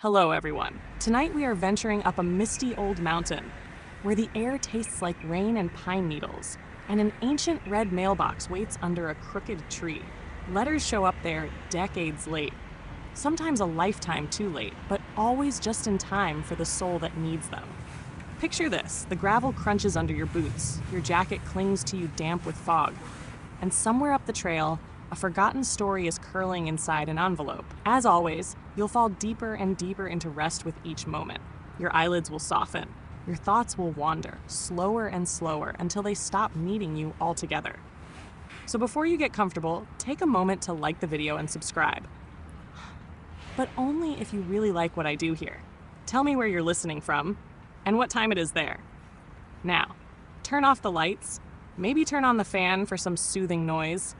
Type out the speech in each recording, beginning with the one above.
Hello, everyone. Tonight we are venturing up a misty old mountain where the air tastes like rain and pine needles, and an ancient red mailbox waits under a crooked tree. Letters show up there decades late, sometimes a lifetime too late, but always just in time for the soul that needs them. Picture this: the gravel crunches under your boots, your jacket clings to you damp with fog, and somewhere up the trail, a forgotten story is curling inside an envelope. As always, you'll fall deeper and deeper into rest with each moment. Your eyelids will soften. Your thoughts will wander, slower and slower, until they stop needing you altogether. So before you get comfortable, take a moment to like the video and subscribe. But only if you really like what I do here. Tell me where you're listening from and what time it is there. Now, turn off the lights, maybe turn on the fan for some soothing noise,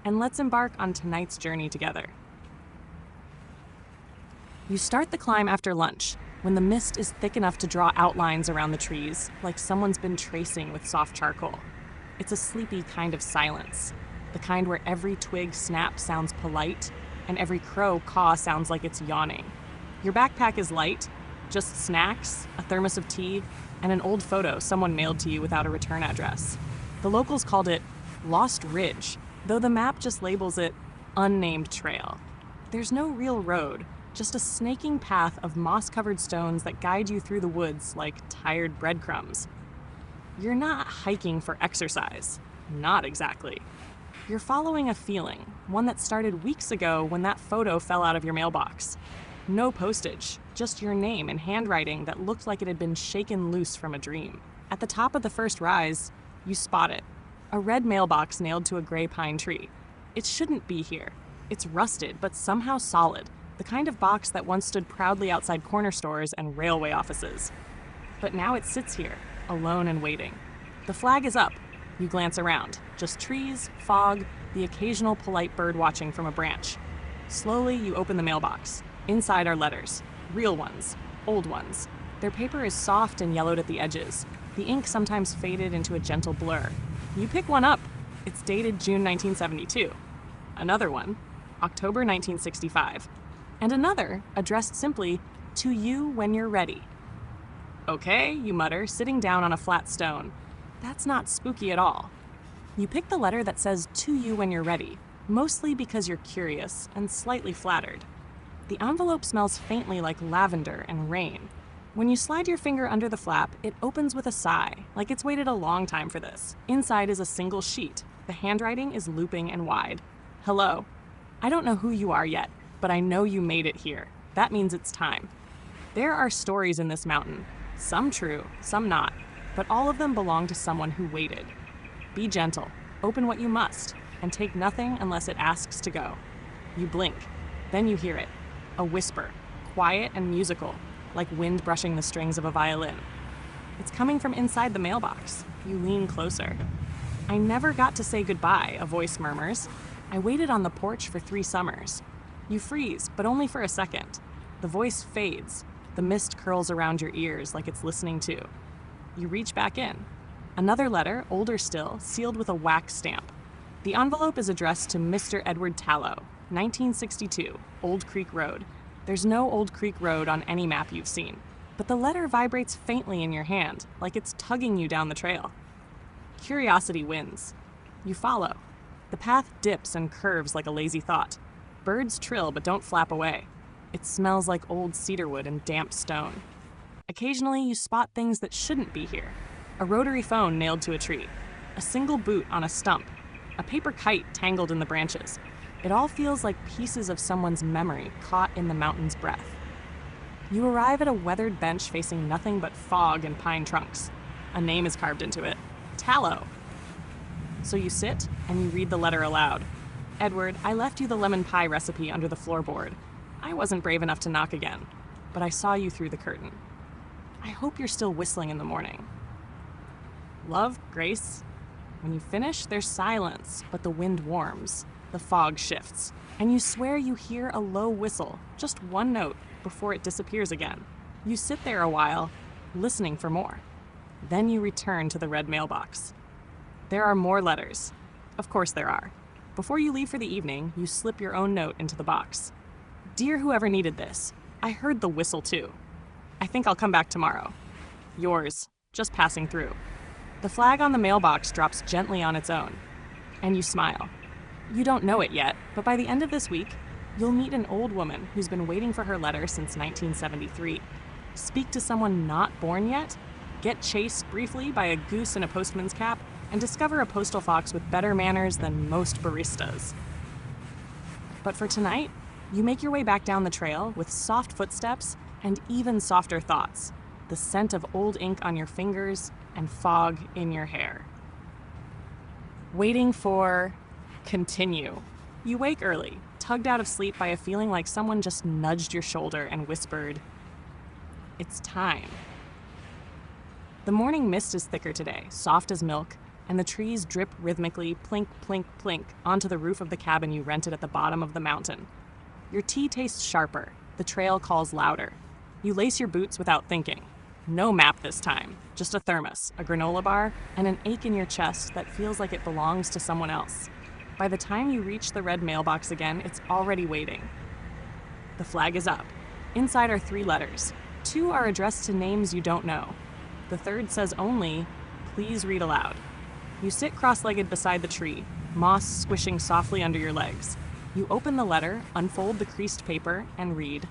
and let's embark on tonight's journey together. You start the climb after lunch, when the mist is thick enough to draw outlines around the trees, like someone's been tracing with soft charcoal. It's a sleepy kind of silence, the kind where every twig snap sounds polite, and every crow caw sounds like it's yawning. Your backpack is light, just snacks, a thermos of tea, and an old photo someone mailed to you without a return address. The locals called it Lost Ridge, though the map just labels it Unnamed Trail. There's no real road, just a snaking path of moss-covered stones that guide you through the woods like tired breadcrumbs. You're not hiking for exercise. Not exactly. You're following a feeling, one that started weeks ago when that photo fell out of your mailbox. No postage, just your name in handwriting that looked like it had been shaken loose from a dream. At the top of the first rise, you spot it. A red mailbox nailed to a gray pine tree. It shouldn't be here. It's rusted, but somehow solid, the kind of box that once stood proudly outside corner stores and railway offices. But now it sits here, alone and waiting. The flag is up. You glance around. Just trees, fog, the occasional polite bird watching from a branch. Slowly, you open the mailbox. Inside are letters. Real ones. Old ones. Their paper is soft and yellowed at the edges. The ink sometimes faded into a gentle blur. You pick one up. It's dated June 1972. Another one, October 1965. And another, addressed simply, "To you when you're ready." Okay, you mutter, sitting down on a flat stone. That's not spooky at all. You pick the letter that says "To you when you're ready," mostly because you're curious and slightly flattered. The envelope smells faintly like lavender and rain. When you slide your finger under the flap, it opens with a sigh, like it's waited a long time for this. Inside is a single sheet. The handwriting is looping and wide. Hello. I don't know who you are yet, but I know you made it here. That means it's time. There are stories in this mountain, some true, some not, but all of them belong to someone who waited. Be gentle, open what you must, and take nothing unless it asks to go. You blink, then you hear it, a whisper, quiet and musical, like wind brushing the strings of a violin. It's coming from inside the mailbox. You lean closer. "I never got to say goodbye," a voice murmurs. "I waited on the porch for 3 summers." You freeze, but only for a second. The voice fades. The mist curls around your ears like it's listening too. You reach back in. Another letter, older still, sealed with a wax stamp. The envelope is addressed to Mr. Edward Tallow, 1962, Old Creek Road. There's no Old Creek Road on any map you've seen, but the letter vibrates faintly in your hand, like it's tugging you down the trail. Curiosity wins. You follow. The path dips and curves like a lazy thought. Birds trill but don't flap away. It smells like old cedarwood and damp stone. Occasionally, you spot things that shouldn't be here. A rotary phone nailed to a tree, a single boot on a stump, a paper kite tangled in the branches. It all feels like pieces of someone's memory caught in the mountain's breath. You arrive at a weathered bench facing nothing but fog and pine trunks. A name is carved into it: Tallow. So you sit and you read the letter aloud. "Edward, I left you the lemon pie recipe under the floorboard. I wasn't brave enough to knock again, but I saw you through the curtain. I hope you're still whistling in the morning. Love, Grace." When you finish, there's silence, but the wind warms. The fog shifts, and you swear you hear a low whistle, just one note, before it disappears again. You sit there a while, listening for more. Then you return to the red mailbox. There are more letters. Of course there are. Before you leave for the evening, you slip your own note into the box. "Dear whoever needed this, I heard the whistle too. I think I'll come back tomorrow. Yours, just passing through. The flag on the mailbox drops gently on its own, and you smile. You don't know it yet, but by the end of this week, you'll meet an old woman who's been waiting for her letter since 1973. Speak to someone not born yet, get chased briefly by a goose in a postman's cap, and discover a postal fox with better manners than most baristas. But for tonight, you make your way back down the trail with soft footsteps and even softer thoughts, the scent of old ink on your fingers and fog in your hair. Waiting for continue. You wake early, tugged out of sleep by a feeling like someone just nudged your shoulder and whispered, "It's time." The morning mist is thicker today, soft as milk, and the trees drip rhythmically, plink, plink, plink, onto the roof of the cabin you rented at the bottom of the mountain. Your tea tastes sharper, the trail calls louder. You lace your boots without thinking. No map this time, just a thermos, a granola bar, and an ache in your chest that feels like it belongs to someone else. By the time you reach the red mailbox again, it's already waiting. The flag is up. Inside are 3 letters. 2 are addressed to names you don't know. The third says only, "Please read aloud." You sit cross-legged beside the tree, moss squishing softly under your legs. You open the letter, unfold the creased paper, and read,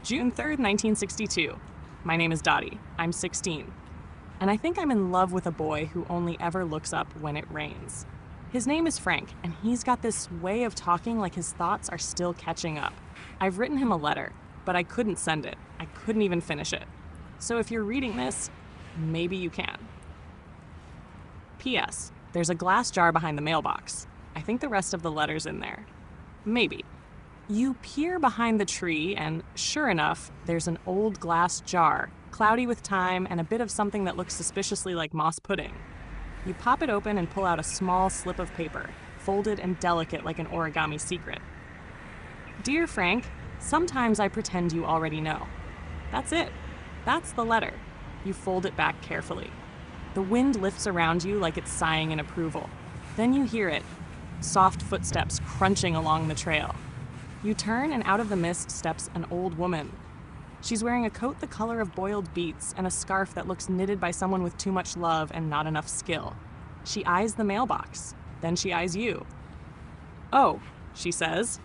"June 3rd, 1962. My name is Dottie. I'm 16. And I think I'm in love with a boy who only ever looks up when it rains. His name is Frank, and he's got this way of talking like his thoughts are still catching up. I've written him a letter, but I couldn't send it. I couldn't even finish it. So if you're reading this, maybe you can." P.S. There's a glass jar behind the mailbox. I think the rest of the letter's in there. Maybe. You peer behind the tree, and sure enough, there's an old glass jar, cloudy with time and a bit of something that looks suspiciously like moss pudding. You pop it open and pull out a small slip of paper, folded and delicate like an origami secret. "Dear Frank, sometimes I pretend you already know." That's it. That's the letter. You fold it back carefully. The wind lifts around you like it's sighing in approval. Then you hear it, soft footsteps crunching along the trail. You turn, and out of the mist steps an old woman. She's wearing a coat the color of boiled beets and a scarf that looks knitted by someone with too much love and not enough skill. She eyes the mailbox. Then she eyes you. "Oh," she says.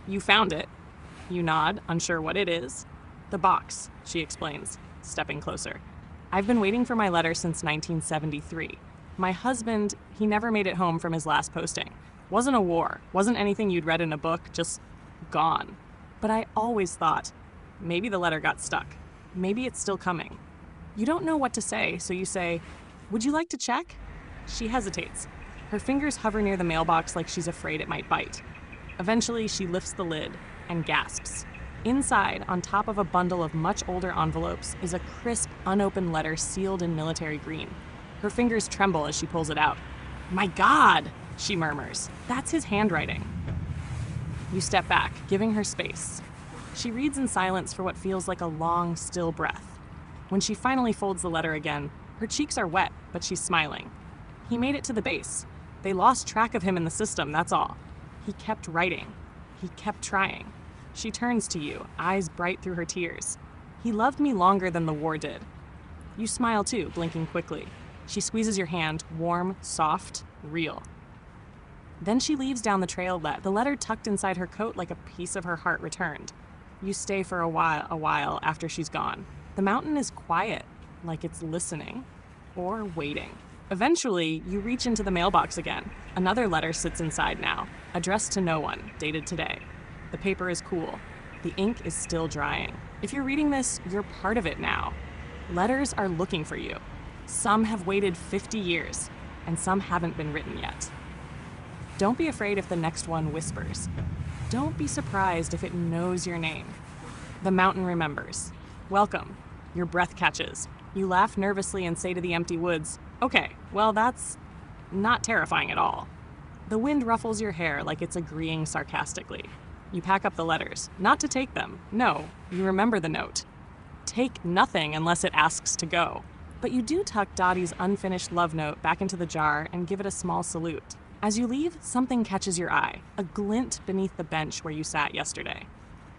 "You found it." You nod, unsure what it is. "The box," she explains, stepping closer. "I've been waiting for my letter since 1973. My husband, he never made it home from his last posting. Wasn't a war, wasn't anything you'd read in a book, just gone. But I always thought, maybe the letter got stuck. Maybe it's still coming." You don't know what to say, so you say, "Would you like to check?" She hesitates. Her fingers hover near the mailbox like she's afraid it might bite. Eventually, she lifts the lid and gasps. Inside, on top of a bundle of much older envelopes, is a crisp, unopened letter sealed in military green. Her fingers tremble as she pulls it out. "My God!" she murmurs. "That's his handwriting." You step back, giving her space. She reads in silence for what feels like a long, still breath. When she finally folds the letter again, her cheeks are wet, but she's smiling. He made it to the base. They lost track of him in the system, that's all. He kept writing. He kept trying. She turns to you, eyes bright through her tears. "He loved me longer than the war did." You smile too, blinking quickly. She squeezes your hand, warm, soft, real. Then she leaves down the trail, the letter tucked inside her coat like a piece of her heart returned. You stay for a while after she's gone. The mountain is quiet, like it's listening or waiting. Eventually, you reach into the mailbox again. Another letter sits inside now, addressed to no one, dated today. The paper is cool. The ink is still drying. If you're reading this, you're part of it now. Letters are looking for you. Some have waited 50 years, and some haven't been written yet. Don't be afraid if the next one whispers. Don't be surprised if it knows your name. The mountain remembers. Welcome. Your breath catches. You laugh nervously and say to the empty woods, "Okay, well, that's not terrifying at all." The wind ruffles your hair like it's agreeing sarcastically. You pack up the letters, not to take them. No, you remember the note. Take nothing unless it asks to go. But you do tuck Dottie's unfinished love note back into the jar and give it a small salute. As you leave, something catches your eye, a glint beneath the bench where you sat yesterday.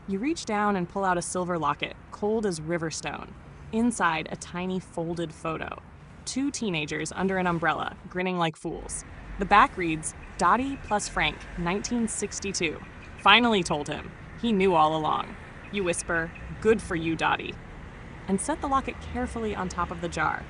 You reach down and pull out a silver locket, cold as river stone. Inside, a tiny folded photo. 2 teenagers under an umbrella, grinning like fools. The back reads, Dottie plus Frank, 1962. Finally told him. He knew all along. You whisper, good for you, Dottie. And set the locket carefully on top of the jar.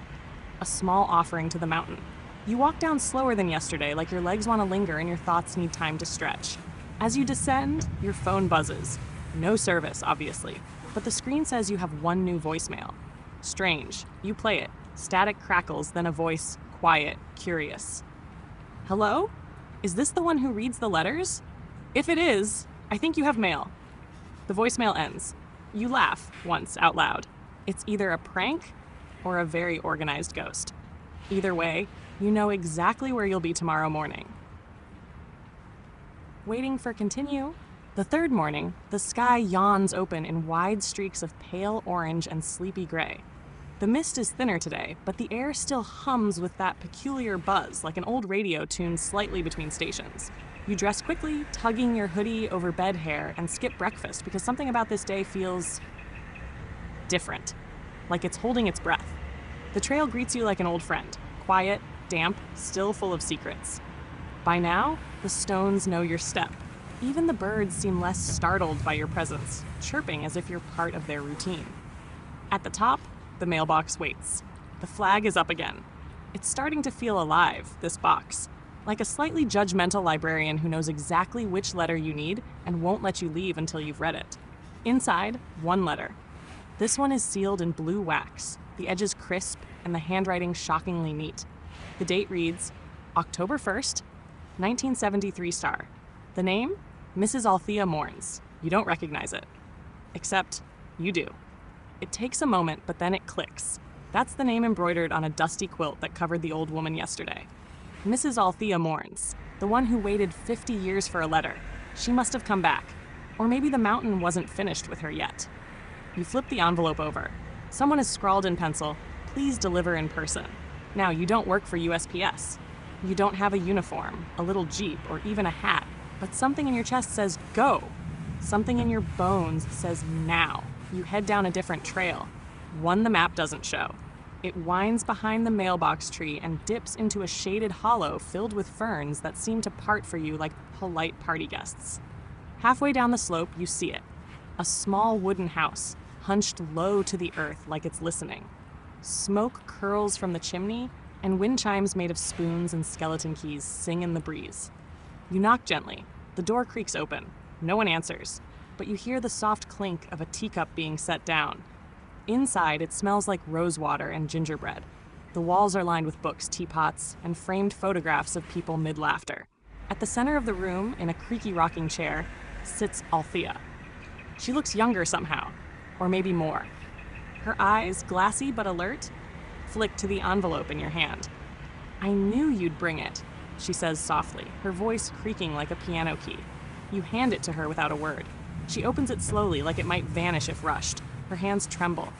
A small offering to the mountain. You walk down slower than yesterday, like your legs want to linger and your thoughts need time to stretch. As you descend, your phone buzzes. No service, obviously, but the screen says you have 1 new voicemail. Strange. You play it. Static crackles, then a voice, quiet, curious. Hello? Is this the one who reads the letters? If it is, I think you have mail. The voicemail ends. You laugh, once, out loud. It's either a prank or a very organized ghost. Either way, you know exactly where you'll be tomorrow morning. Waiting for continue. The 3rd morning, the sky yawns open in wide streaks of pale orange and sleepy gray. The mist is thinner today, but the air still hums with that peculiar buzz, like an old radio tuned slightly between stations. You dress quickly, tugging your hoodie over bed hair, and skip breakfast because something about this day feels different, like it's holding its breath. The trail greets you like an old friend, quiet, damp, still full of secrets. By now, the stones know your step. Even the birds seem less startled by your presence, chirping as if you're part of their routine. At the top, the mailbox waits. The flag is up again. It's starting to feel alive, this box, like a slightly judgmental librarian who knows exactly which letter you need and won't let you leave until you've read it. Inside, 1 letter. This one is sealed in blue wax, the edges crisp and the handwriting shockingly neat. The date reads, October 1st, 1973 star. The name? Mrs. Althea Mourns. You don't recognize it. Except, you do. It takes a moment, but then it clicks. That's the name embroidered on a dusty quilt that covered the old woman yesterday. Mrs. Althea Mourns, the one who waited 50 years for a letter. She must have come back. Or maybe the mountain wasn't finished with her yet. You flip the envelope over. Someone has scrawled in pencil, please deliver in person. Now, you don't work for USPS. You don't have a uniform, a little Jeep, or even a hat. But something in your chest says, go. Something in your bones says, now. You head down a different trail. One the map doesn't show. It winds behind the mailbox tree and dips into a shaded hollow filled with ferns that seem to part for you like polite party guests. Halfway down the slope, you see it. A small wooden house, hunched low to the earth like it's listening. Smoke curls from the chimney, and wind chimes made of spoons and skeleton keys sing in the breeze. You knock gently. The door creaks open. No one answers, but you hear the soft clink of a teacup being set down. Inside, it smells like rosewater and gingerbread. The walls are lined with books, teapots, and framed photographs of people mid-laughter. At the center of the room, in a creaky rocking chair, sits Althea. She looks younger somehow, or maybe more. Her eyes, glassy but alert, flick to the envelope in your hand. I knew you'd bring it, she says softly, her voice creaking like a piano key. You hand it to her without a word. She opens it slowly, like it might vanish if rushed. Her hands tremble.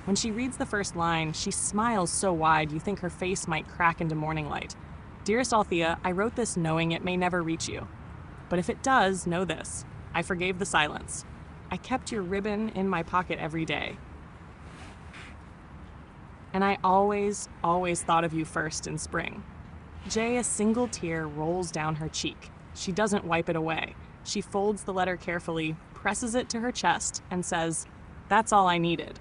When she reads the first line, she smiles so wide you think her face might crack into morning light. Dearest Althea, I wrote this knowing it may never reach you. But if it does, know this. I forgave the silence. I kept your ribbon in my pocket every day. And I always thought of you first in spring. A single tear rolls down her cheek. She doesn't wipe it away. She folds the letter carefully, presses it to her chest, and says, that's all I needed.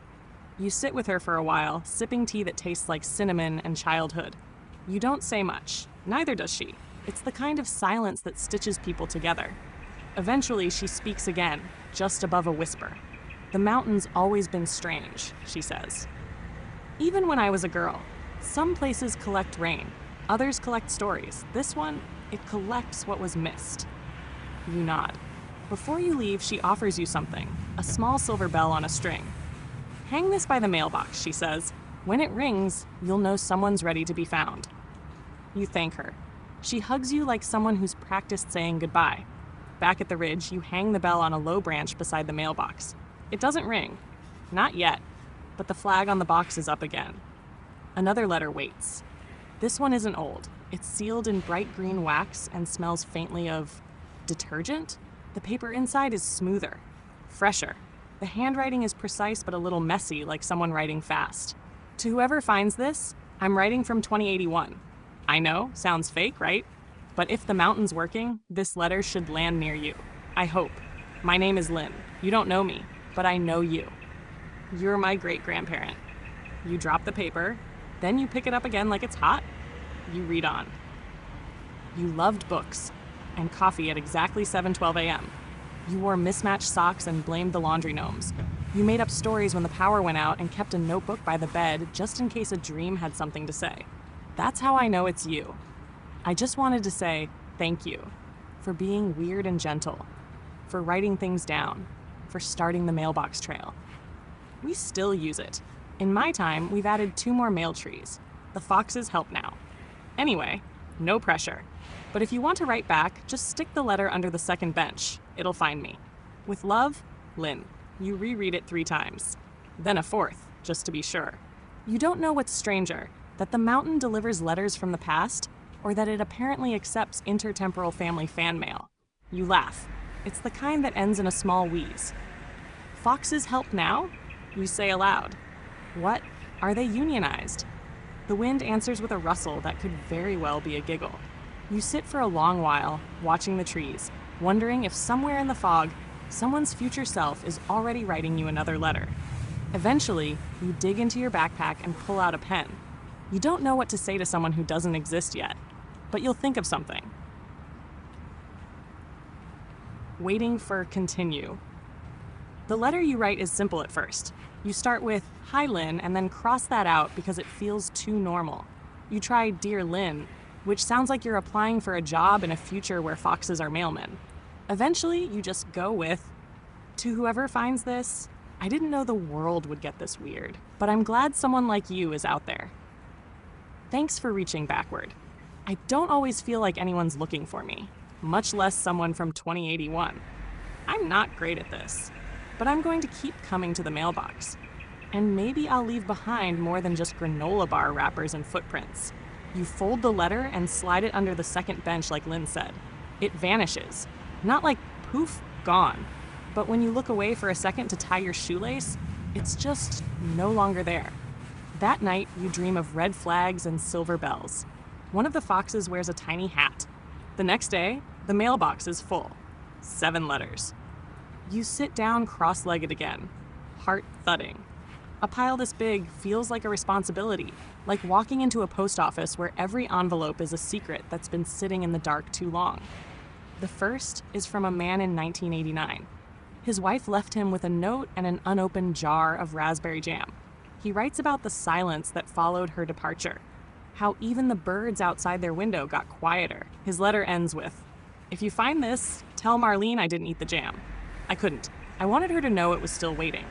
You sit with her for a while, sipping tea that tastes like cinnamon and childhood. You don't say much. Neither does she. It's the kind of silence that stitches people together. Eventually, she speaks again, just above a whisper. The mountain's always been strange, she says. Even when I was a girl, some places collect rain. Others collect stories. This one, it collects what was missed. You nod. Before you leave, she offers you something, a small silver bell on a string. Hang this by the mailbox, she says. When it rings, you'll know someone's ready to be found. You thank her. She hugs you like someone who's practiced saying goodbye. Back at the ridge, you hang the bell on a low branch beside the mailbox. It doesn't ring. Not yet, but the flag on the box is up again. Another letter waits. This one isn't old. It's sealed in bright green wax and smells faintly of detergent. The paper inside is smoother, fresher. The handwriting is precise but a little messy, like someone writing fast. To whoever finds this, I'm writing from 2081. I know, sounds fake, right? But if the mountain's working, this letter should land near you. I hope. My name is Lynn. You don't know me, but I know you. You're my great-grandparent. You drop the paper, then you pick it up again like it's hot. You read on. You loved books and coffee at exactly 7:12 a.m. You wore mismatched socks and blamed the laundry gnomes. You made up stories when the power went out and kept a notebook by the bed just in case a dream had something to say. That's how I know it's you. I just wanted to say thank you for being weird and gentle, for writing things down, for starting the mailbox trail. We still use it. In my time, we've added 2 more mail trees. The foxes help now. Anyway, no pressure. But if you want to write back, just stick the letter under the second bench. It'll find me. With love, Lynn. You reread it 3 times. Then a 4th, just to be sure. You don't know what's stranger, that the mountain delivers letters from the past, or that it apparently accepts intertemporal family fan mail. You laugh. It's the kind that ends in a small wheeze. Foxes help now? You say aloud. What? Are they unionized? The wind answers with a rustle that could very well be a giggle. You sit for a long while, watching the trees, wondering if somewhere in the fog, someone's future self is already writing you another letter. Eventually, you dig into your backpack and pull out a pen. You don't know what to say to someone who doesn't exist yet, but you'll think of something. Waiting for continue. The letter you write is simple at first. You start with, "Hi, Lynn," and then cross that out because it feels too normal. You try "Dear Lynn," which sounds like you're applying for a job in a future where foxes are mailmen. Eventually, you just go with, "To whoever finds this, I didn't know the world would get this weird, but I'm glad someone like you is out there. Thanks for reaching backward. I don't always feel like anyone's looking for me, much less someone from 2081. I'm not great at this, but I'm going to keep coming to the mailbox. And maybe I'll leave behind more than just granola bar wrappers and footprints." You fold the letter and slide it under the second bench like Lynn said. It vanishes. Not like poof, gone. But when you look away for a second to tie your shoelace, it's just no longer there. That night, you dream of red flags and silver bells. One of the foxes wears a tiny hat. The next day, the mailbox is full. 7 letters. You sit down cross-legged again, heart thudding. A pile this big feels like a responsibility, like walking into a post office where every envelope is a secret that's been sitting in the dark too long. The first is from a man in 1989. His wife left him with a note and an unopened jar of raspberry jam. He writes about the silence that followed her departure, how even the birds outside their window got quieter. His letter ends with, "If you find this, tell Marlene I didn't eat the jam. I couldn't. I wanted her to know it was still waiting."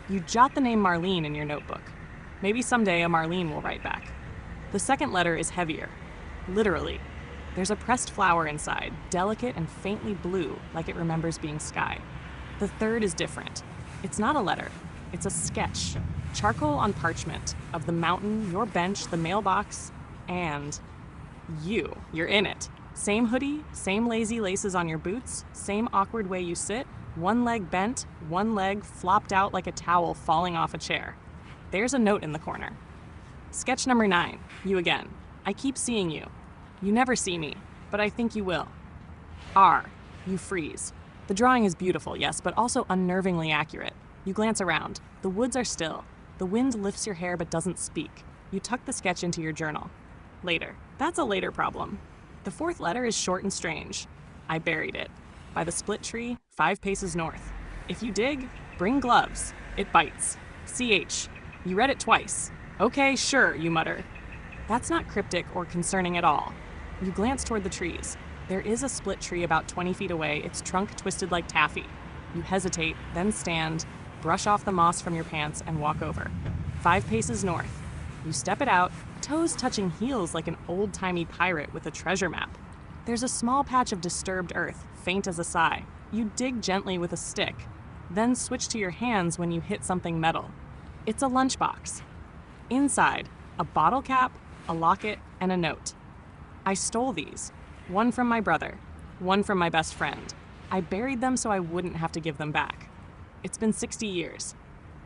You jot the name Marlene in your notebook. Maybe someday a Marlene will write back. The second letter is heavier. Literally. There's a pressed flower inside, delicate and faintly blue, like it remembers being sky. The third is different. It's not a letter. It's a sketch, charcoal on parchment, of the mountain, your bench, the mailbox, and you. You're in it. Same hoodie, same lazy laces on your boots, same awkward way you sit, one leg bent, one leg flopped out like a towel falling off a chair. There's a note in the corner. Sketch number 9, you again. I keep seeing you. You never see me, but I think you will. R, you freeze. The drawing is beautiful, yes, but also unnervingly accurate. You glance around. The woods are still. The wind lifts your hair but doesn't speak. You tuck the sketch into your journal. Later. That's a later problem. The 4th letter is short and strange. I buried it. By the split tree, 5 paces north. If you dig, bring gloves. It bites. CH. You read it twice. Okay, sure, you mutter. That's not cryptic or concerning at all. You glance toward the trees. There is a split tree about 20 feet away, its trunk twisted like taffy. You hesitate, then stand, brush off the moss from your pants, and walk over. 5 paces north. You step it out, toes touching heels like an old-timey pirate with a treasure map. There's a small patch of disturbed earth, faint as a sigh. You dig gently with a stick, then switch to your hands when you hit something metal. It's a lunchbox. Inside, a bottle cap, a locket, and a note. I stole these. One from my brother, one from my best friend. I buried them so I wouldn't have to give them back. It's been 60 years.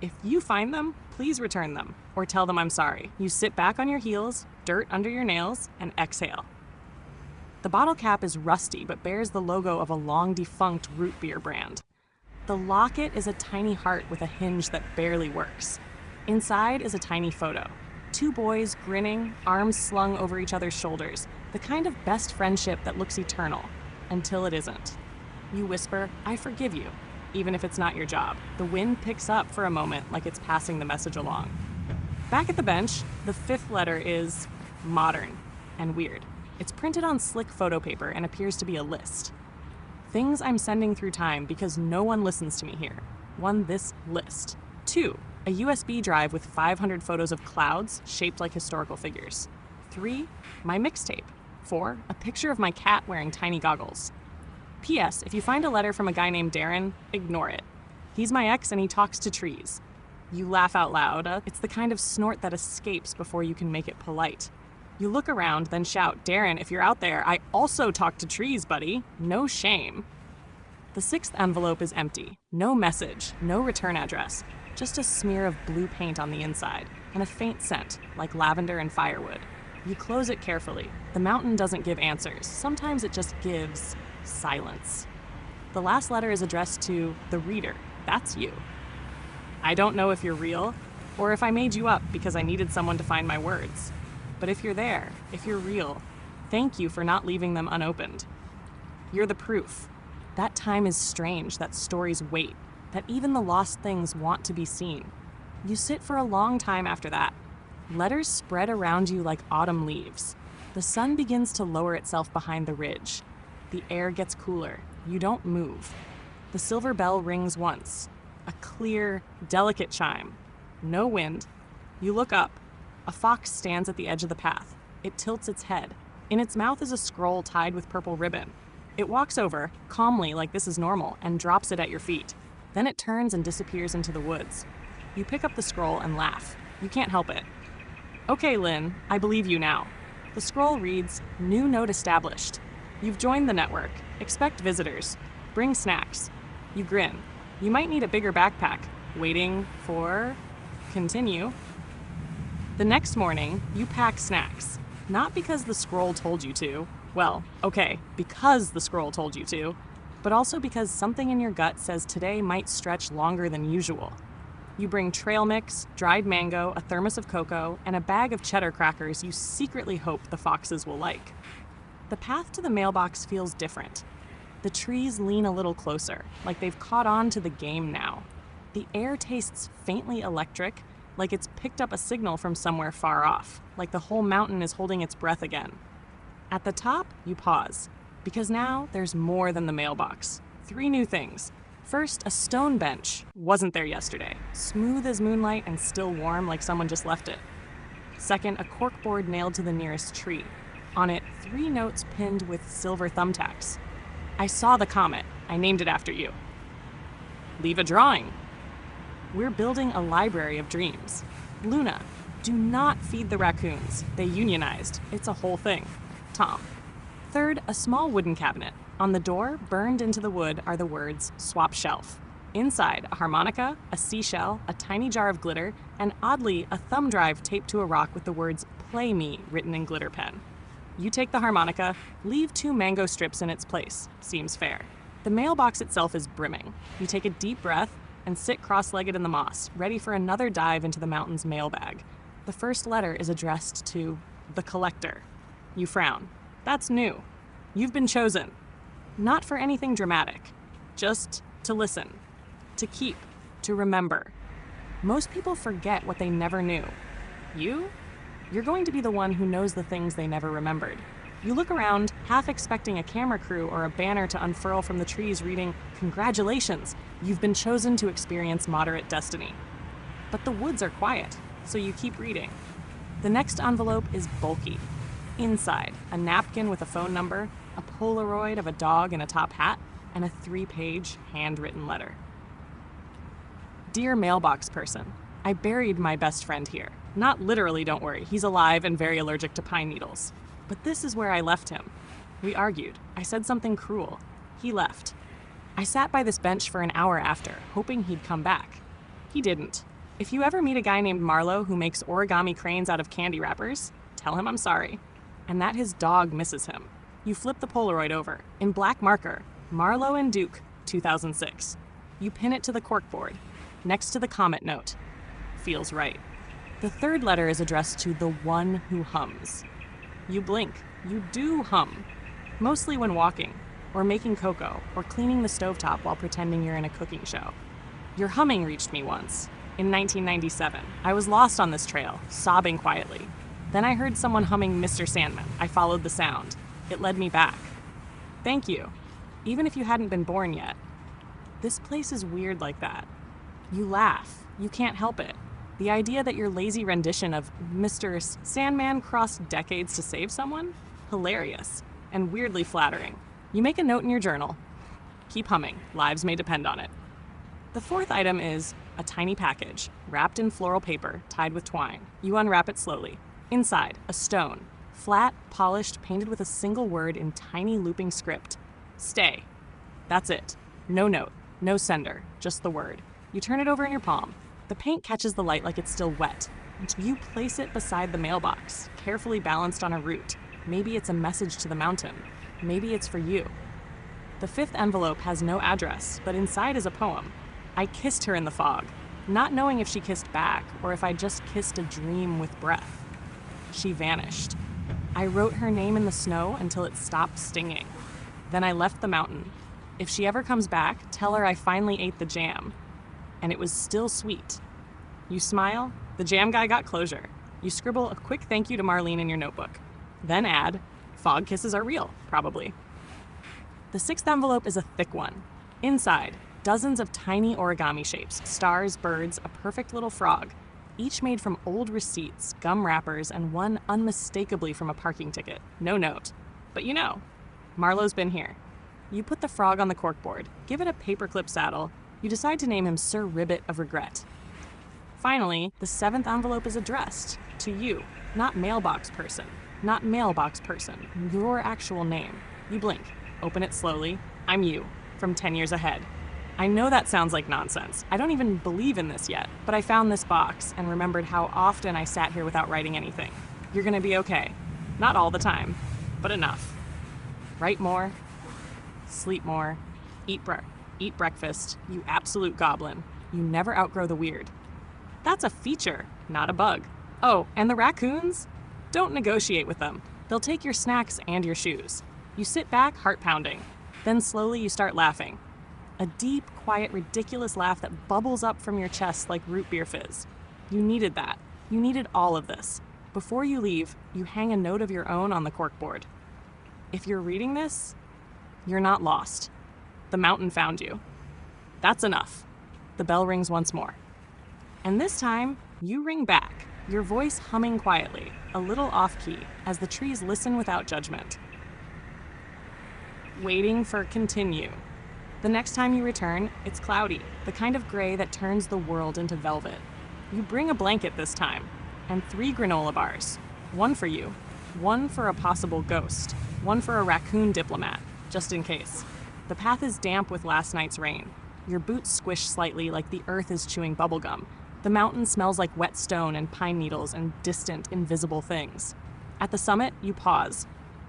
If you find them, please return them, or tell them I'm sorry. You sit back on your heels, dirt under your nails, and exhale. The bottle cap is rusty, but bears the logo of a long-defunct root beer brand. The locket is a tiny heart with a hinge that barely works. Inside is a tiny photo. 2 boys grinning, arms slung over each other's shoulders, the kind of best friendship that looks eternal, until it isn't. You whisper, "I forgive you," even if it's not your job. The wind picks up for a moment like it's passing the message along. Back at the bench, the 5th letter is modern and weird. It's printed on slick photo paper and appears to be a list. Things I'm sending through time because no one listens to me here. 1, this list. 2, a USB drive with 500 photos of clouds shaped like historical figures. 3, my mixtape. 4, a picture of my cat wearing tiny goggles. P.S. If you find a letter from a guy named Darren, ignore it. He's my ex and he talks to trees. You laugh out loud. It's the kind of snort that escapes before you can make it polite. You look around, then shout, "Darren, if you're out there, I also talk to trees, buddy. No shame." The 6th envelope is empty. No message, no return address. Just a smear of blue paint on the inside, and a faint scent, like lavender and firewood. You close it carefully. The mountain doesn't give answers. Sometimes it just gives silence. The last letter is addressed to the reader. That's you. I don't know if you're real, or if I made you up because I needed someone to find my words. But if you're there, if you're real, thank you for not leaving them unopened. You're the proof. That time is strange, that stories wait, that even the lost things want to be seen. You sit for a long time after that. Letters spread around you like autumn leaves. The sun begins to lower itself behind the ridge. The air gets cooler. You don't move. The silver bell rings once. A clear, delicate chime. No wind. You look up. A fox stands at the edge of the path. It tilts its head. In its mouth is a scroll tied with purple ribbon. It walks over, calmly like this is normal, and drops it at your feet. Then it turns and disappears into the woods. You pick up the scroll and laugh. You can't help it. "Okay, Lynn, I believe you now." The scroll reads, "New note established. You've joined the network. Expect visitors. Bring snacks." You grin. You might need a bigger backpack. Waiting for... Continue. The next morning, you pack snacks. Not because the scroll told you to. Well, okay, because the scroll told you to. But also because something in your gut says today might stretch longer than usual. You bring trail mix, dried mango, a thermos of cocoa, and a bag of cheddar crackers you secretly hope the foxes will like. The path to the mailbox feels different. The trees lean a little closer, like they've caught on to the game now. The air tastes faintly electric, like it's picked up a signal from somewhere far off, like the whole mountain is holding its breath again. At the top, you pause, because now there's more than the mailbox. 3 new things. First, a stone bench. Wasn't there yesterday. Smooth as moonlight and still warm like someone just left it. Second, a corkboard nailed to the nearest tree. On it, 3 notes pinned with silver thumbtacks. "I saw the comet. I named it after you." "Leave a drawing." "We're building a library of dreams." "Luna, do not feed the raccoons. They unionized. It's a whole thing." Tom. Third, a small wooden cabinet. On the door, burned into the wood, are the words, "Swap shelf." Inside, a harmonica, a seashell, a tiny jar of glitter, and oddly, a thumb drive taped to a rock with the words, "Play me," written in glitter pen. You take the harmonica, leave 2 mango strips in its place. Seems fair. The mailbox itself is brimming. You take a deep breath and sit cross-legged in the moss, ready for another dive into the mountain's mailbag. The first letter is addressed to the collector. You frown. That's new. You've been chosen. Not for anything dramatic. Just to listen. To keep. To remember. Most people forget what they never knew. You? You're going to be the one who knows the things they never remembered. You look around, half expecting a camera crew or a banner to unfurl from the trees reading, "Congratulations, you've been chosen to experience moderate destiny." But the woods are quiet, so you keep reading. The next envelope is bulky. Inside, a napkin with a phone number, a Polaroid of a dog in a top hat, and a 3-page handwritten letter. "Dear mailbox person, I buried my best friend here. Not literally, don't worry, he's alive and very allergic to pine needles. But this is where I left him. We argued. I said something cruel. He left. I sat by this bench for an hour after, hoping he'd come back. He didn't. If you ever meet a guy named Marlowe who makes origami cranes out of candy wrappers, tell him I'm sorry. And that his dog misses him. You flip the Polaroid over. In black marker, Marlowe and Duke, 2006. You pin it to the corkboard, next to the comment note. Feels right. The third letter is addressed to the one who hums. You blink. You do hum. Mostly when walking, or making cocoa, or cleaning the stovetop while pretending you're in a cooking show. Your humming reached me once. In 1997, I was lost on this trail, sobbing quietly. Then I heard someone humming Mr. Sandman. I followed the sound. It led me back. Thank you. Even if you hadn't been born yet. This place is weird like that. You laugh. You can't help it. The idea that your lazy rendition of Mr. Sandman crossed decades to save someone? Hilarious. And weirdly flattering. You make a note in your journal. Keep humming. Lives may depend on it. The fourth item is a tiny package, wrapped in floral paper, tied with twine. You unwrap it slowly. Inside, a stone. Flat, polished, painted with a single word in tiny looping script. Stay. That's it. No note. No sender. Just the word. You turn it over in your palm. The paint catches the light like it's still wet. You place it beside the mailbox, carefully balanced on a root. Maybe it's a message to the mountain. Maybe it's for you. The fifth envelope has no address, but inside is a poem. I kissed her in the fog, not knowing if she kissed back or if I just kissed a dream with breath. She vanished. I wrote her name in the snow until it stopped stinging. Then I left the mountain. If she ever comes back, tell her I finally ate the jam. And it was still sweet. You smile, the jam guy got closure. You scribble a quick thank you to Marlene in your notebook. Then add, fog kisses are real, probably. The sixth envelope is a thick one. Inside, dozens of tiny origami shapes, stars, birds, a perfect little frog, each made from old receipts, gum wrappers, and one unmistakably from a parking ticket. No note. But you know, Marlowe's been here. You put the frog on the corkboard, give it a paperclip saddle. You decide to name him Sir Ribbit of Regret. Finally, the seventh envelope is addressed to you, not mailbox person, not mailbox person, your actual name. You blink, open it slowly. I'm you, from 10 years ahead. I know that sounds like nonsense. I don't even believe in this yet, but I found this box and remembered how often I sat here without writing anything. You're gonna be okay. Not all the time, but enough. Write more, sleep more, eat breakfast, you absolute goblin. You never outgrow the weird. That's a feature, not a bug. Oh, and the raccoons? Don't negotiate with them. They'll take your snacks and your shoes. You sit back, heart pounding. Then slowly you start laughing. A deep, quiet, ridiculous laugh that bubbles up from your chest like root beer fizz. You needed that. You needed all of this. Before you leave, you hang a note of your own on the corkboard. If you're reading this, you're not lost. The mountain found you. That's enough. The bell rings once more. And this time, you ring back, your voice humming quietly, a little off-key, as the trees listen without judgment. Waiting for continue. The next time you return, it's cloudy, the kind of gray that turns the world into velvet. You bring a blanket this time, and 3 granola bars. One for you, one for a possible ghost, one for a raccoon diplomat, just in case. The path is damp with last night's rain. Your boots squish slightly like the earth is chewing bubblegum. The mountain smells like wet stone and pine needles and distant, invisible things. At the summit, you pause.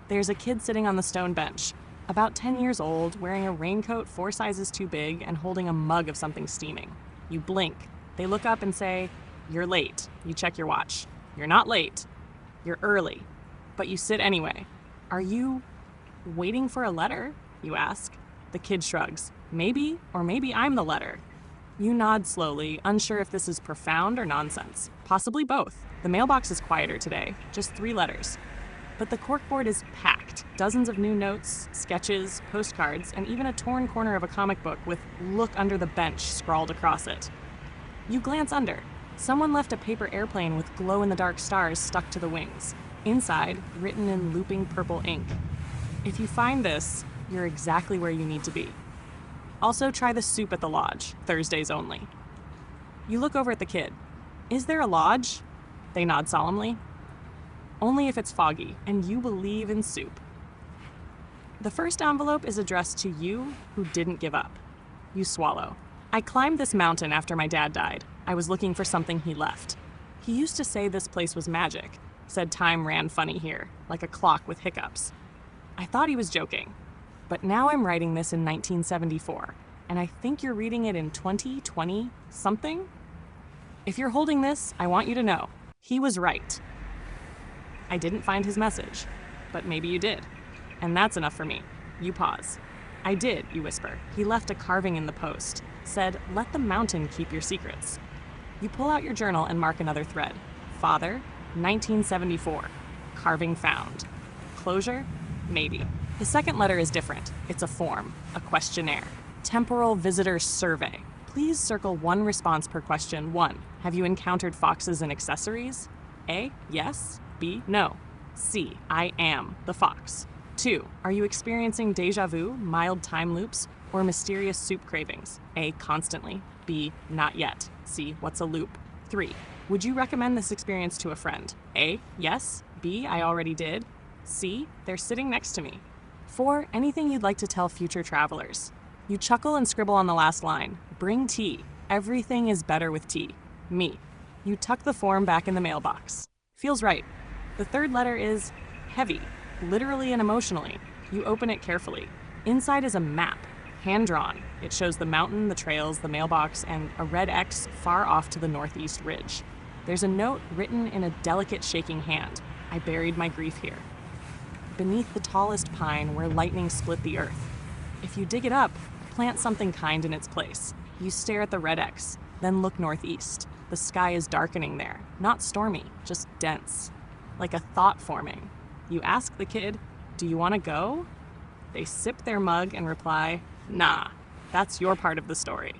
There's a kid sitting on the stone bench, about 10 years old, wearing a raincoat 4 sizes too big and holding a mug of something steaming. You blink. They look up and say, "You're late." You check your watch. You're not late. You're early. But you sit anyway. Are you waiting for a letter? You ask. The kid shrugs. Maybe, or maybe I'm the letter. You nod slowly, unsure if this is profound or nonsense. Possibly both. The mailbox is quieter today, just 3 letters. But the corkboard is packed. Dozens of new notes, sketches, postcards, and even a torn corner of a comic book with "Look under the bench" scrawled across it. You glance under. Someone left a paper airplane with glow-in-the-dark stars stuck to the wings. Inside, written in looping purple ink. If you find this, you're exactly where you need to be. Also, try the soup at the lodge, Thursdays only. You look over at the kid. Is there a lodge? They nod solemnly. Only if it's foggy, and you believe in soup. The first envelope is addressed to you who didn't give up. You swallow. I climbed this mountain after my dad died. I was looking for something he left. He used to say this place was magic, said time ran funny here, like a clock with hiccups. I thought he was joking, but now I'm writing this in 1974, and I think you're reading it in 2020 something? If you're holding this, I want you to know, he was right. I didn't find his message, but maybe you did. And that's enough for me. You pause. I did, you whisper. He left a carving in the post. Said, let the mountain keep your secrets. You pull out your journal and mark another thread. Father, 1974. Carving found. Closure? Maybe. The second letter is different. It's a form, a questionnaire. Temporal Visitor Survey. Please circle one response per question. 1. Have you encountered foxes and accessories? A. Yes. B. No. C. I am the fox. 2. Are you experiencing deja vu, mild time loops, or mysterious soup cravings? A. Constantly. B. Not yet. C. What's a loop? 3. Would you recommend this experience to a friend? A. Yes. B. I already did. C. They're sitting next to me. 4. Anything you'd like to tell future travelers? You chuckle and scribble on the last line. Bring tea. Everything is better with tea. Me. You tuck the form back in the mailbox. Feels right. The third letter is heavy, literally and emotionally. You open it carefully. Inside is a map, hand-drawn. It shows the mountain, the trails, the mailbox, and a red X far off to the northeast ridge. There's a note written in a delicate shaking hand. I buried my grief here. Beneath the tallest pine where lightning split the earth. If you dig it up, plant something kind in its place. You stare at the red X, then look northeast. The sky is darkening there, not stormy, just dense, like a thought forming. You ask the kid, do you want to go? They sip their mug and reply, nah, that's your part of the story.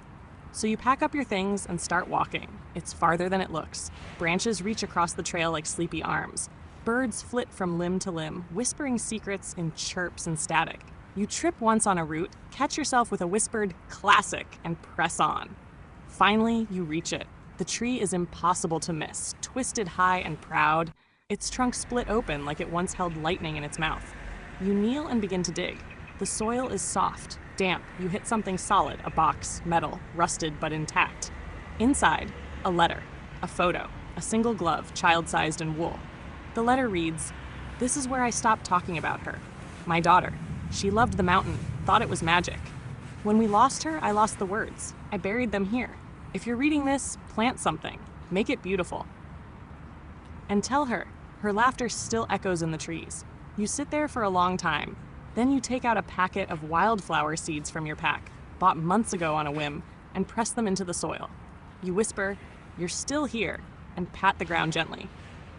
So you pack up your things and start walking. It's farther than it looks. Branches reach across the trail like sleepy arms. Birds flit from limb to limb, whispering secrets in chirps and static. You trip once on a root, catch yourself with a whispered classic, and press on. Finally, you reach it. The tree is impossible to miss, twisted high and proud. Its trunk split open like it once held lightning in its mouth. You kneel and begin to dig. The soil is soft, damp. You hit something solid, a box, metal, rusted but intact. Inside, a letter, a photo, a single glove, child-sized in wool. The letter reads, "This is where I stopped talking about her. My daughter. She loved the mountain, thought it was magic. When we lost her, I lost the words. I buried them here. If you're reading this, plant something. Make it beautiful. And tell her, her laughter still echoes in the trees. You sit there for a long time. Then you take out a packet of wildflower seeds from your pack, bought months ago on a whim, and press them into the soil. You whisper, you're still here, and pat the ground gently.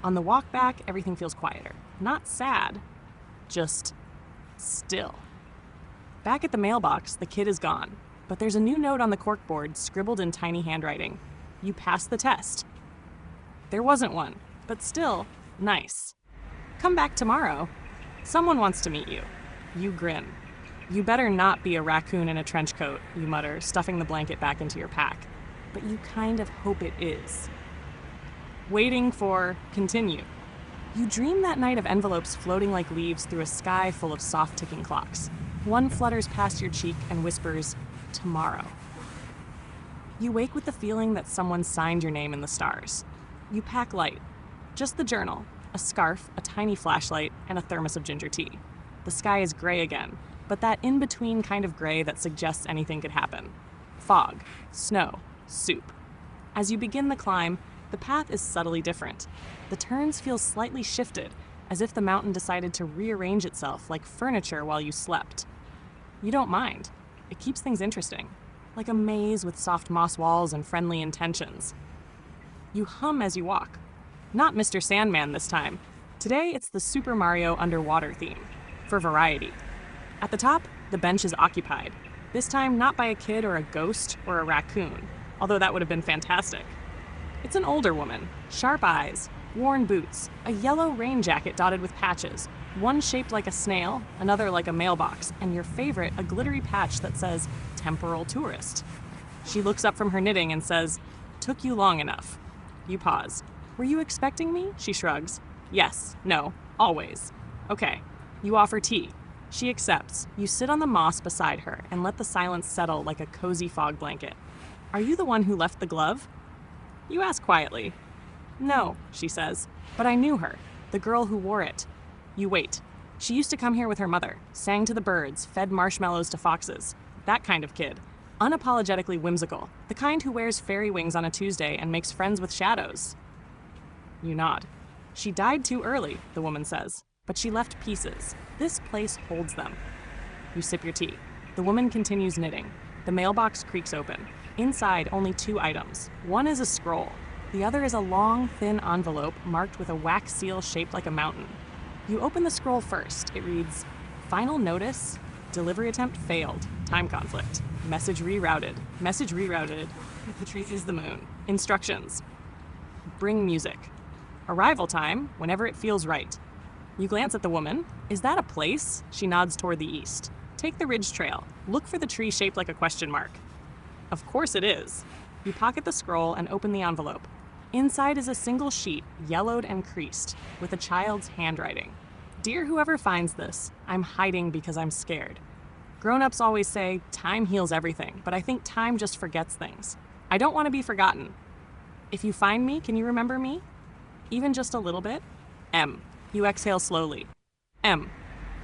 On the walk back, everything feels quieter. Not sad, just still. Back at the mailbox, the kid is gone, but there's a new note on the corkboard scribbled in tiny handwriting. You passed the test. There wasn't one, but still, nice. Come back tomorrow. Someone wants to meet you. You grin. You better not be a raccoon in a trench coat, you mutter, stuffing the blanket back into your pack. But you kind of hope it is. Waiting for continue. You dream that night of envelopes floating like leaves through a sky full of soft ticking clocks. One flutters past your cheek and whispers, tomorrow. You wake with the feeling that someone signed your name in the stars. You pack light. Just the journal, a scarf, a tiny flashlight, and a thermos of ginger tea. The sky is gray again, but that in-between kind of gray that suggests anything could happen. Fog, snow, soup. As you begin the climb, the path is subtly different. The turns feel slightly shifted, as if the mountain decided to rearrange itself like furniture while you slept. You don't mind. It keeps things interesting, like a maze with soft moss walls and friendly intentions. You hum as you walk. Not Mr. Sandman this time. Today it's the Super Mario underwater theme, for variety. At the top, the bench is occupied. This time not by a kid or a ghost or a raccoon, although that would have been fantastic. It's an older woman, sharp eyes, worn boots, a yellow rain jacket dotted with patches, one shaped like a snail, another like a mailbox, and your favorite, a glittery patch that says, temporal tourist. She looks up from her knitting and says, took you long enough. You pause. Were you expecting me? She shrugs. Yes, no, always. Okay. You offer tea. She accepts. You sit on the moss beside her and let the silence settle like a cozy fog blanket. Are you the one who left the glove? You ask quietly. No, she says, but I knew her, the girl who wore it. You wait. She used to come here with her mother, sang to the birds, fed marshmallows to foxes. That kind of kid. Unapologetically whimsical, the kind who wears fairy wings on a Tuesday and makes friends with shadows. You nod. She died too early, the woman says, but she left pieces. This place holds them. You sip your tea. The woman continues knitting. The mailbox creaks open. Inside, only 2 items. One is a scroll. The other is a long, thin envelope marked with a wax seal shaped like a mountain. You open the scroll first. It reads, Final notice, delivery attempt failed, time conflict. Message rerouted. Message rerouted. The tree is the moon. Instructions. Bring music. Arrival time, whenever it feels right. You glance at the woman. Is that a place? She nods toward the east. Take the ridge trail. Look for the tree shaped like a question mark. Of course it is. You pocket the scroll and open the envelope. Inside is a single sheet, yellowed and creased, with a child's handwriting. Dear whoever finds this, I'm hiding because I'm scared. Grown-ups always say, time heals everything, but I think time just forgets things. I don't want to be forgotten. If you find me, can you remember me? Even just a little bit? M. You exhale slowly. M.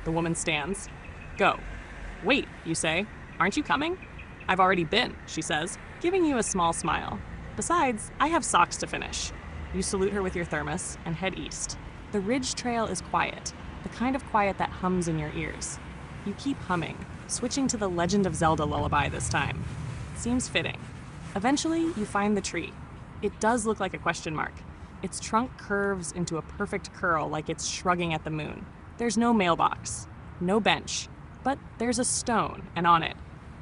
The woman stands. Go. Wait, you say. Aren't you coming? I've already been, she says, giving you a small smile. Besides, I have socks to finish. You salute her with your thermos and head east. The ridge trail is quiet, the kind of quiet that hums in your ears. You keep humming, switching to the Legend of Zelda lullaby this time. Seems fitting. Eventually, you find the tree. It does look like a question mark. Its trunk curves into a perfect curl like it's shrugging at the moon. There's no mailbox, no bench, but there's a stone, and on it,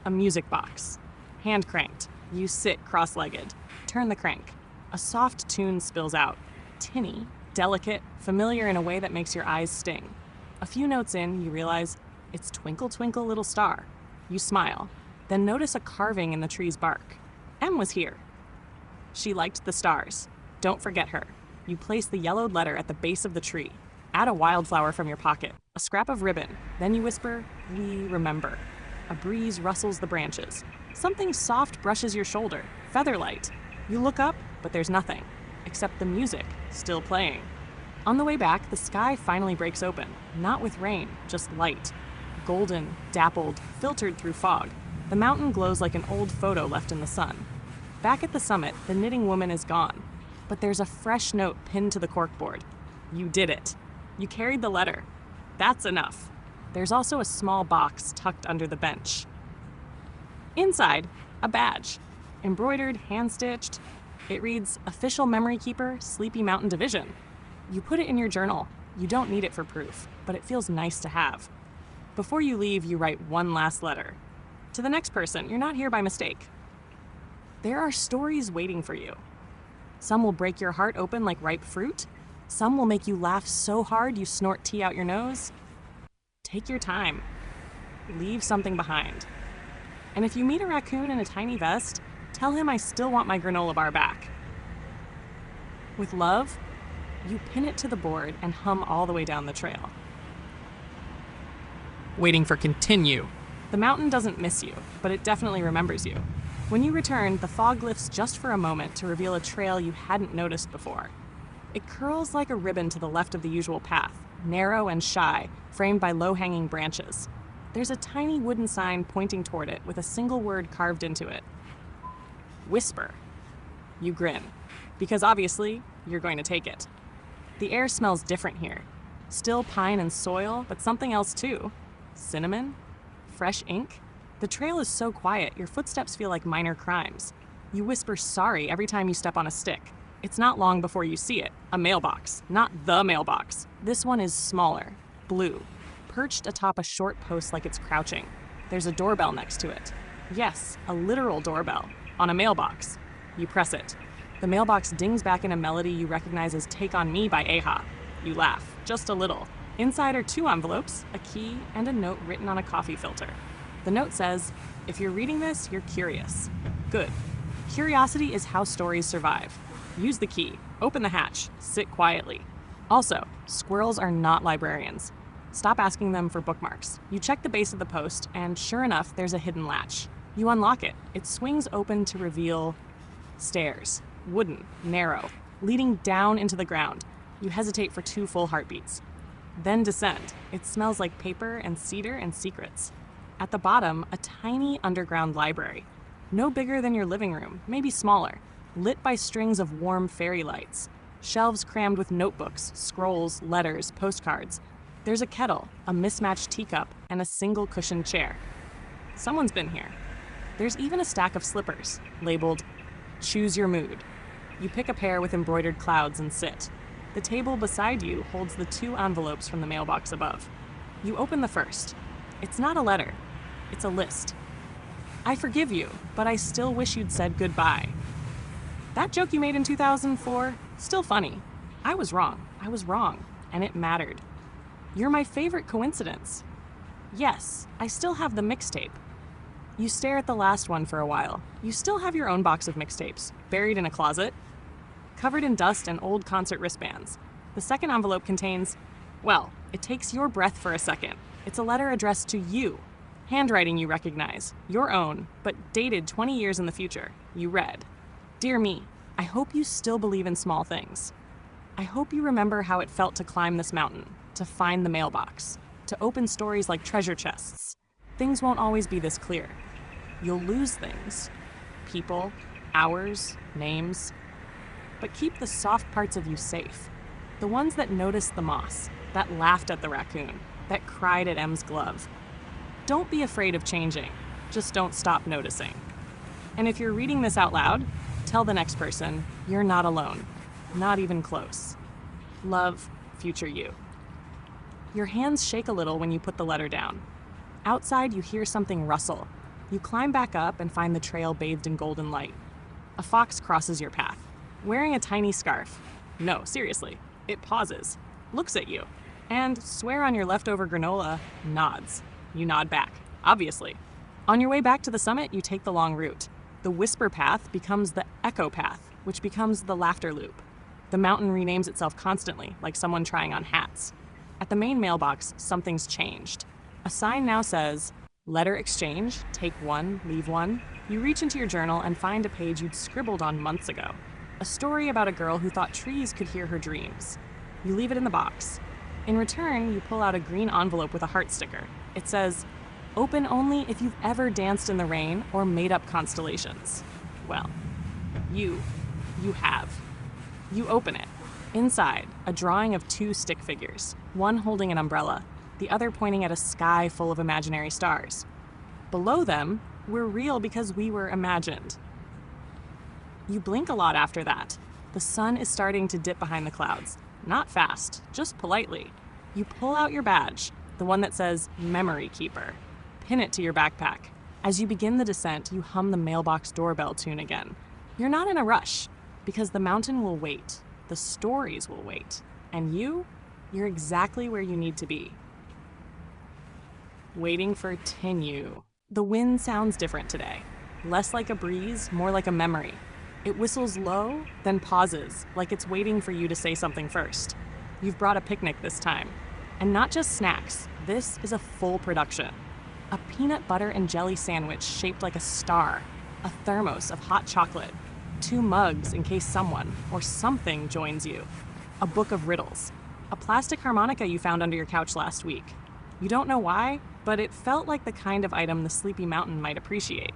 a music box. Hand cranked, you sit cross-legged. Turn the crank. A soft tune spills out. Tinny, delicate, familiar in a way that makes your eyes sting. A few notes in, you realize it's Twinkle Twinkle Little Star. You smile, then notice a carving in the tree's bark. M was here. She liked the stars. Don't forget her. You place the yellowed letter at the base of the tree. Add a wildflower from your pocket, a scrap of ribbon. Then you whisper, we remember. A breeze rustles the branches. Something soft brushes your shoulder, featherlight. You look up, but there's nothing, except the music still playing. On the way back, the sky finally breaks open, not with rain, just light. Golden, dappled, filtered through fog. The mountain glows like an old photo left in the sun. Back at the summit, the knitting woman is gone, but there's a fresh note pinned to the corkboard. You did it. You carried the letter. That's enough. There's also a small box tucked under the bench. Inside, a badge. Embroidered, hand-stitched. It reads, Official Memory Keeper, Sleepy Mountain Division. You put it in your journal. You don't need it for proof, but it feels nice to have. Before you leave, you write one last letter. To the next person, you're not here by mistake. There are stories waiting for you. Some will break your heart open like ripe fruit. Some will make you laugh so hard you snort tea out your nose. Take your time. Leave something behind. And if you meet a raccoon in a tiny vest, tell him I still want my granola bar back. With love, you pin it to the board and hum all the way down the trail. Waiting for continue. The mountain doesn't miss you, but it definitely remembers you. When you return, the fog lifts just for a moment to reveal a trail you hadn't noticed before. It curls like a ribbon to the left of the usual path, narrow and shy, framed by low-hanging branches. There's a tiny wooden sign pointing toward it with a single word carved into it. Whisper. You grin, because obviously, you're going to take it. The air smells different here. Still pine and soil, but something else too. Cinnamon? Fresh ink? The trail is so quiet, your footsteps feel like minor crimes. You whisper sorry every time you step on a stick. It's not long before you see it. A mailbox. Not the mailbox. This one is smaller. Blue. Perched atop a short post like it's crouching. There's a doorbell next to it. Yes, a literal doorbell. On a mailbox. You press it. The mailbox dings back in a melody you recognize as Take On Me by AThe. You laugh. Just a little. Inside are 2 envelopes, a key, and a note written on a coffee filter. The note says, if you're reading this, you're curious. Good. Curiosity is how stories survive. Use the key. Open the hatch. Sit quietly. Also, squirrels are not librarians. Stop asking them for bookmarks. You check the base of the post, and sure enough, there's a hidden latch. You unlock it. It swings open to reveal stairs, wooden, narrow, leading down into the ground. You hesitate for 2 full heartbeats. Then descend. It smells like paper and cedar and secrets. At the bottom, a tiny underground library. No bigger than your living room, maybe smaller, lit by strings of warm fairy lights. Shelves crammed with notebooks, scrolls, letters, postcards. There's a kettle, a mismatched teacup, and a single cushioned chair. Someone's been here. There's even a stack of slippers, labeled, "Choose your mood." You pick a pair with embroidered clouds and sit. The table beside you holds the 2 envelopes from the mailbox above. You open the first. It's not a letter. It's a list. "I forgive you, but I still wish you'd said goodbye. That joke you made in 2004, still funny. I was wrong, and it mattered. You're my favorite coincidence. Yes, I still have the mixtape." You stare at the last one for a while. You still have your own box of mixtapes, buried in a closet, covered in dust and old concert wristbands. The second envelope contains, well, it takes your breath for a second. It's a letter addressed to you. Handwriting you recognize, your own, but dated 20 years in the future. You read, "Dear me, I hope you still believe in small things. I hope you remember how it felt to climb this mountain, to find the mailbox, to open stories like treasure chests. Things won't always be this clear. You'll lose things. People, hours, names. But keep the soft parts of you safe. The ones that noticed the moss, that laughed at the raccoon, that cried at M's glove. Don't be afraid of changing. Just don't stop noticing. And if you're reading this out loud, tell the next person, you're not alone. Not even close. Love, future you." Your hands shake a little when you put the letter down. Outside, you hear something rustle. You climb back up and find the trail bathed in golden light. A fox crosses your path, wearing a tiny scarf. No, seriously. It pauses, looks at you, and, swear on your leftover granola, nods. You nod back, obviously. On your way back to the summit, you take the long route. The whisper path becomes the echo path, which becomes the laughter loop. The mountain renames itself constantly, like someone trying on hats. At the main mailbox, something's changed. A sign now says, "Letter exchange, take 1, leave 1. You reach into your journal and find a page you'd scribbled on months ago. A story about a girl who thought trees could hear her dreams. You leave it in the box. In return, you pull out a green envelope with a heart sticker. It says, "Open only if you've ever danced in the rain or made up constellations." Well, you have. You open it. Inside, a drawing of 2 stick figures, one holding an umbrella, the other pointing at a sky full of imaginary stars. Below them, we're real because we were imagined. You blink a lot after that. The sun is starting to dip behind the clouds. Not fast, just politely. You pull out your badge, the one that says Memory Keeper. Pin it to your backpack. As you begin the descent, you hum the mailbox doorbell tune again. You're not in a rush, because the mountain will wait. The stories will wait. And you're exactly where you need to be. Waiting for Tinyu. The wind sounds different today. Less like a breeze, more like a memory. It whistles low, then pauses, like it's waiting for you to say something first. You've brought a picnic this time. And not just snacks. This is a full production. A peanut butter and jelly sandwich shaped like a star. A thermos of hot chocolate. 2 mugs in case someone or something joins you. A book of riddles. A plastic harmonica you found under your couch last week. You don't know why, but it felt like the kind of item the Sleepy Mountain might appreciate.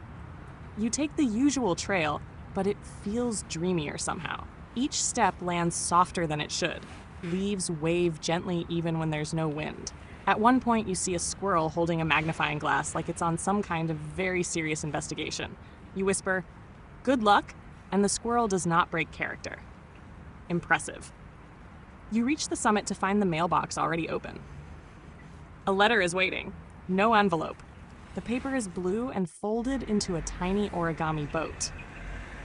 You take the usual trail, but it feels dreamier somehow. Each step lands softer than it should. Leaves wave gently even when there's no wind. At one point, you see a squirrel holding a magnifying glass like it's on some kind of very serious investigation. You whisper, "Good luck," and the squirrel does not break character. Impressive. You reach the summit to find the mailbox already open. A letter is waiting. No envelope. The paper is blue and folded into a tiny origami boat.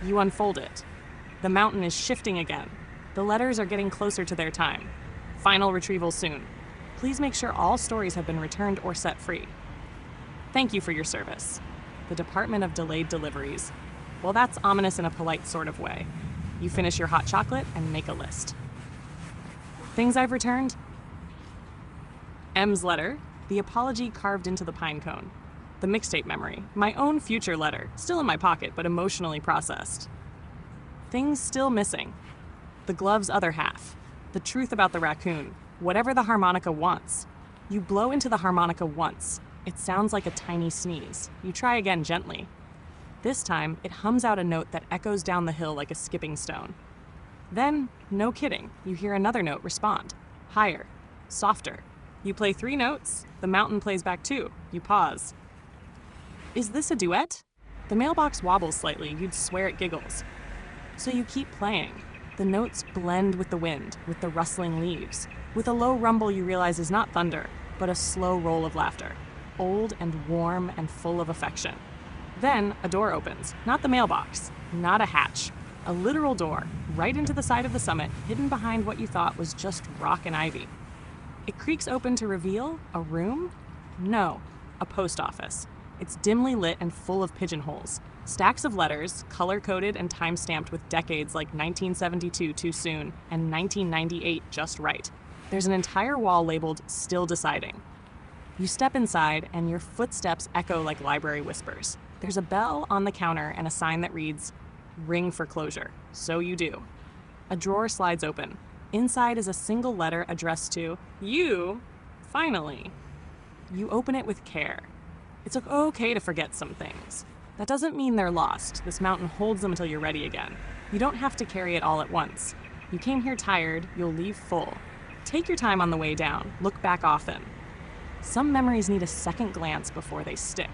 You unfold it. The mountain is shifting again. The letters are getting closer to their time. Final retrieval soon. Please make sure all stories have been returned or set free. Thank you for your service. The Department of Delayed Deliveries. Well, that's ominous in a polite sort of way. You finish your hot chocolate and make a list. Things I've returned? M's letter, the apology carved into the pine cone. The mixtape memory, my own future letter, still in my pocket but emotionally processed. Things still missing. The glove's other half. The truth about the raccoon. Whatever the harmonica wants. You blow into the harmonica once. It sounds like a tiny sneeze. You try again gently. This time, it hums out a note that echoes down the hill like a skipping stone. Then, no kidding, you hear another note respond. Higher. Softer. You play 3 notes. The mountain plays back 2. You pause. Is this a duet? The mailbox wobbles slightly. You'd swear it giggles. So you keep playing. The notes blend with the wind, with the rustling leaves. With a low rumble you realize is not thunder, but a slow roll of laughter. Old and warm and full of affection. Then a door opens. Not the mailbox. Not a hatch. A literal door, right into the side of the summit, hidden behind what you thought was just rock and ivy. It creaks open to reveal a room? No, a post office. It's dimly lit and full of pigeonholes. Stacks of letters, color-coded and time-stamped with decades like 1972 too soon and 1998 just right. There's an entire wall labeled Still Deciding. You step inside and your footsteps echo like library whispers. There's a bell on the counter and a sign that reads, Ring for closure. So you do. A drawer slides open. Inside is a single letter addressed to you, finally. You open it with care. It's okay to forget some things. That doesn't mean they're lost. This mountain holds them until you're ready again. You don't have to carry it all at once. You came here tired, you'll leave full. Take your time on the way down. Look back often. Some memories need a second glance before they stick.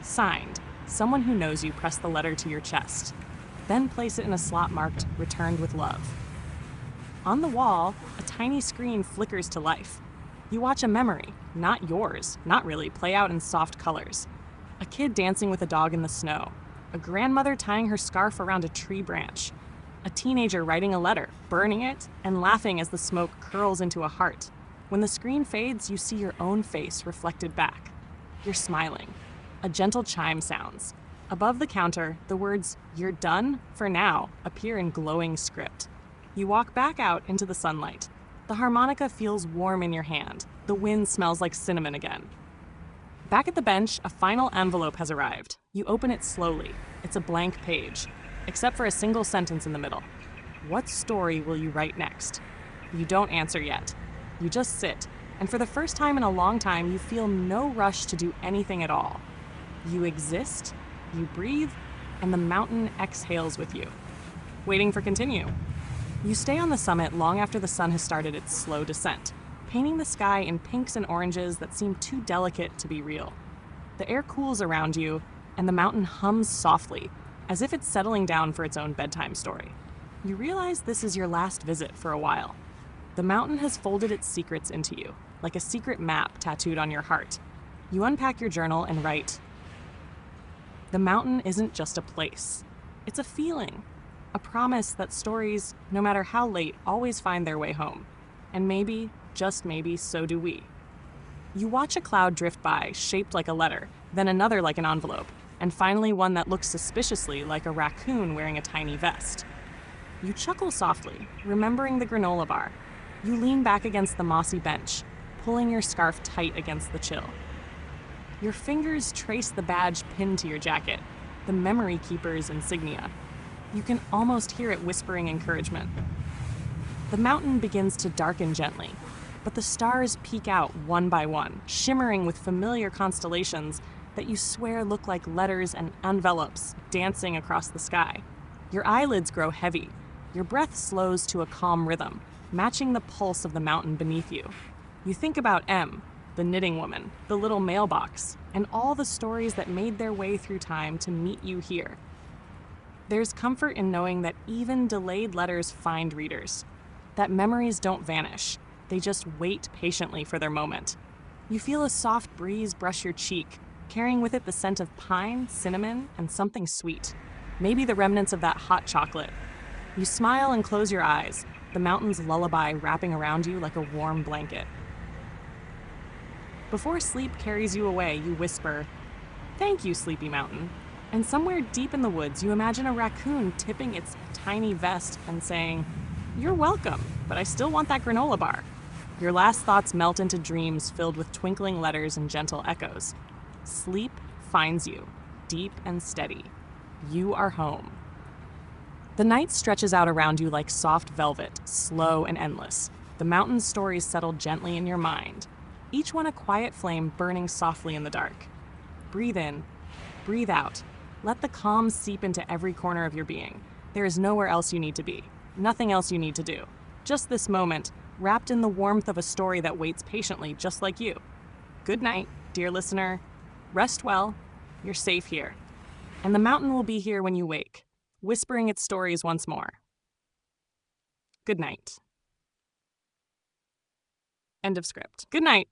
Signed. Someone who knows you press the letter to your chest. Then place it in a slot marked Returned with Love. On the wall, a tiny screen flickers to life. You watch a memory, not yours, not really, play out in soft colors. A kid dancing with a dog in the snow. A grandmother tying her scarf around a tree branch. A teenager writing a letter, burning it, and laughing as the smoke curls into a heart. When the screen fades, you see your own face reflected back. You're smiling. A gentle chime sounds. Above the counter, the words, "You're done for now," appear in glowing script. You walk back out into the sunlight. The harmonica feels warm in your hand. The wind smells like cinnamon again. Back at the bench, a final envelope has arrived. You open it slowly. It's a blank page, except for a single sentence in the middle. What story will you write next? You don't answer yet. You just sit, and for the first time in a long time, you feel no rush to do anything at all. You exist, you breathe, and the mountain exhales with you. Waiting for continue. You stay on the summit long after the sun has started its slow descent, painting the sky in pinks and oranges that seem too delicate to be real. The air cools around you, and the mountain hums softly, as if it's settling down for its own bedtime story. You realize this is your last visit for a while. The mountain has folded its secrets into you, like a secret map tattooed on your heart. You unpack your journal and write, "The mountain isn't just a place. It's a feeling. A promise that stories, no matter how late, always find their way home. And maybe, just maybe, so do we." You watch a cloud drift by, shaped like a letter, then another like an envelope, and finally one that looks suspiciously like a raccoon wearing a tiny vest. You chuckle softly, remembering the granola bar. You lean back against the mossy bench, pulling your scarf tight against the chill. Your fingers trace the badge pinned to your jacket, the memory keeper's insignia. You can almost hear it whispering encouragement. The mountain begins to darken gently, but the stars peek out one by one, shimmering with familiar constellations that you swear look like letters and envelopes dancing across the sky. Your eyelids grow heavy. Your breath slows to a calm rhythm, matching the pulse of the mountain beneath you. You think about M, the knitting woman, the little mailbox, and all the stories that made their way through time to meet you here. There's comfort in knowing that even delayed letters find readers, that memories don't vanish, they just wait patiently for their moment. You feel a soft breeze brush your cheek, carrying with it the scent of pine, cinnamon, and something sweet, maybe the remnants of that hot chocolate. You smile and close your eyes, the mountain's lullaby wrapping around you like a warm blanket. Before sleep carries you away, you whisper, "Thank you, sleepy mountain." And somewhere deep in the woods, you imagine a raccoon tipping its tiny vest and saying, "You're welcome, but I still want that granola bar." Your last thoughts melt into dreams filled with twinkling letters and gentle echoes. Sleep finds you, deep and steady. You are home. The night stretches out around you like soft velvet, slow and endless. The mountain stories settle gently in your mind, each one a quiet flame burning softly in the dark. Breathe in, breathe out. Let the calm seep into every corner of your being. There is nowhere else you need to be, nothing else you need to do. Just this moment, wrapped in the warmth of a story that waits patiently just like you. Good night, dear listener. Rest well. You're safe here. And the mountain will be here when you wake, whispering its stories once more. Good night. End of script. Good night.